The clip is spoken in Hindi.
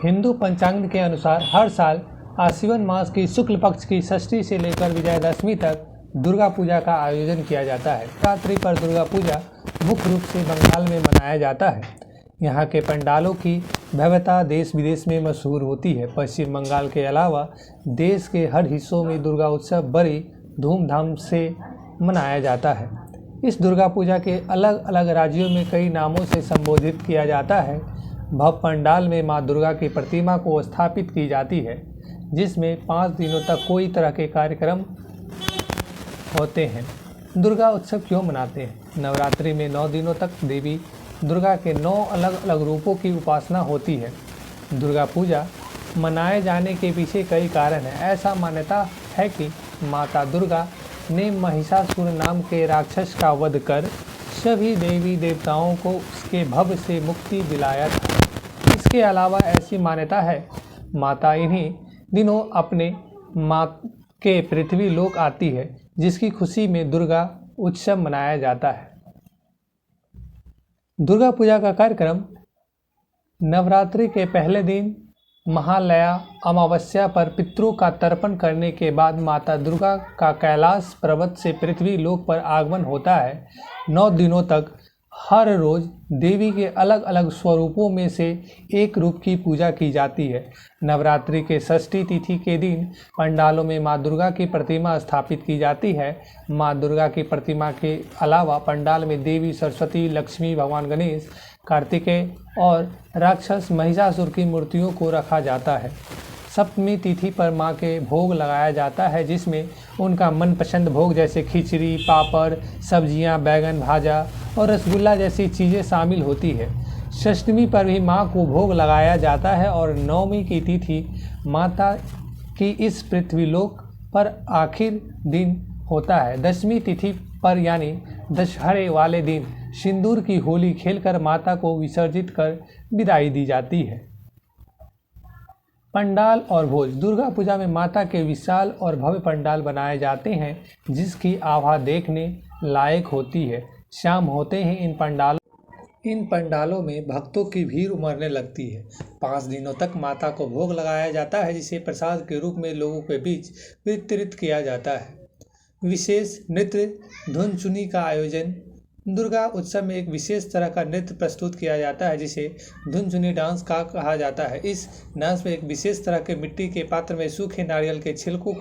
हिंदू पंचांग के अनुसार हर साल आश्विन मास की शुक्ल पक्ष की षष्ठी से लेकर विजयदशमी तक दुर्गा पूजा का आयोजन किया जाता है। नवरात्रि पर दुर्गा पूजा मुख्य रूप से बंगाल में मनाया जाता है। यहाँ के पंडालों की भव्यता देश विदेश में मशहूर होती है। पश्चिम बंगाल के अलावा देश के हर हिस्सों में दुर्गा उत्सव बड़ी धूमधाम से मनाया जाता है। इस दुर्गा पूजा के अलग अलग राज्यों में कई नामों से संबोधित किया जाता है। भव्य पंडाल में मां दुर्गा की प्रतिमा को स्थापित की जाती है, जिसमें 5 दिनों तक कोई तरह के कार्यक्रम होते हैं। दुर्गा उत्सव क्यों मनाते हैं? नवरात्रि में 9 दिनों तक देवी दुर्गा के 9 अलग अलग रूपों की उपासना होती है। दुर्गा पूजा मनाए जाने के पीछे कई कारण हैं। ऐसा मान्यता है कि माता दुर्गा ने महिषासुर नाम के राक्षस का वध कर सभी देवी देवताओं को उसके भव से मुक्ति दिलाया था। इसके अलावा ऐसी मान्यता है माता इन्हीं दिनों अपने माँ के पृथ्वी लोक आती है, जिसकी खुशी में दुर्गा उत्सव मनाया जाता है। दुर्गा पूजा का कार्यक्रम नवरात्रि के पहले दिन महालया अमावस्या पर पितरों का तर्पण करने के बाद माता दुर्गा का कैलाश पर्वत से पृथ्वी लोक पर आगमन होता है। 9 दिनों तक हर रोज देवी के अलग अलग स्वरूपों में से एक रूप की पूजा की जाती है। नवरात्रि के षष्ठी तिथि के दिन पंडालों में मां दुर्गा की प्रतिमा स्थापित की जाती है। मां दुर्गा की प्रतिमा के अलावा पंडाल में देवी सरस्वती, लक्ष्मी, भगवान गणेश, कार्तिकेय और राक्षस महिषासुर की मूर्तियों को रखा जाता है। सप्तमी तिथि पर मां के भोग लगाया जाता है, जिसमें उनका मनपसंद भोग जैसे खिचड़ी, पापड़, सब्जियां, बैगन भाजा और रसगुल्ला जैसी चीज़ें शामिल होती है। षष्ठमी पर भी मां को भोग लगाया जाता है और नवमी की तिथि माता की इस पृथ्वीलोक पर आखिर दिन होता है। दशमी तिथि पर यानी दशहरे वाले दिन सिंदूर की होली खेलकर माता को विसर्जित कर विदाई दी जाती है। पंडाल और भोज। दुर्गा पूजा में माता के विशाल और भव्य पंडाल बनाए जाते हैं, जिसकी आभा देखने लायक होती है। शाम होते ही इन पंडालों में भक्तों की भीड़ उमड़ने लगती है। 5 दिनों तक माता को भोग लगाया जाता है, जिसे प्रसाद के रूप में लोगों के बीच वितरित किया जाता है। विशेष नृत्य धुनचुनी का आयोजन। दुर्गा उत्सव में एक विशेष तरह का नृत्य प्रस्तुत किया जाता है, जिसे धुनचुनी डांस का कहा जाता है। इस डांस में एक विशेष तरह के मिट्टी के पात्र में सूखे नारियल के छिलकों को